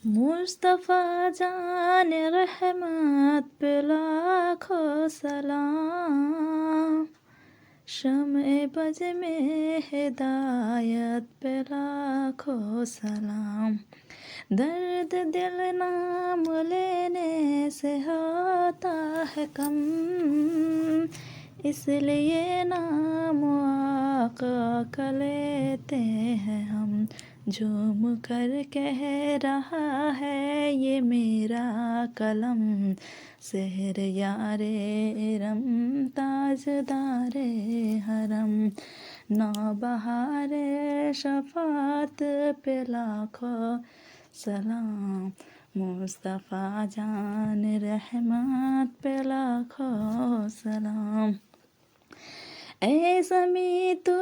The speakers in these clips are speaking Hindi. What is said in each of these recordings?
मुस्तफ़ा जान रहमत पे लाखों सलाम। शम्ए बज में हिदायत पे लाखों सलाम। दर्द दिल नाम लेने से होता है कम, इसलिए नाम आका का लेते हैं हम। झूम कर कह रहा है ये मेरा कलम, सहर यारे इरम ताजदारे हरम। नौबहारे शफात पे लाखों सलाम। मुस्तफ़ा जान रहमत पे लाखों सलाम। ऐ ज़मीं तो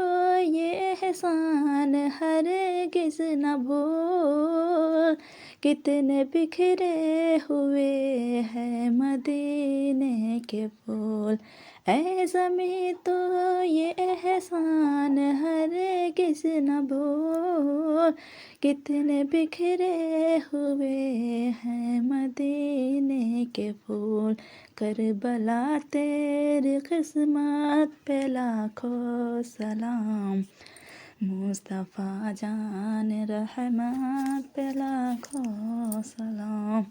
ये एहसान हरगिज़ न भूल, कितने बिखरे हुए हैं मदीने के फूल। ऐ ज़मीं तो ये एहसान हरगिज़ न भूल, कितने बिखरे हुए हैं मदीने के फूल। करबला तेरी किस्मत पे लाखों सलाम। मुस्तफ़ा जान रहमत पे लाखों सलाम।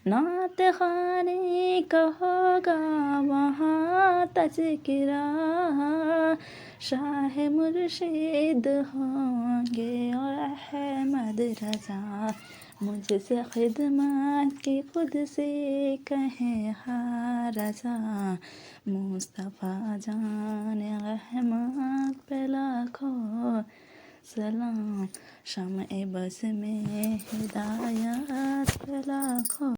नात ख़ानी का होगा वहाँ तज़किरा, शाह मुर्शिद होंगे और अहमद रज़ा। मुझसे खिदमत की खुद से कहें हाँ रज़ा। मुस्तफ़ा जान रहमत पे लाखों सलाम। शम्ए बस में हिदायत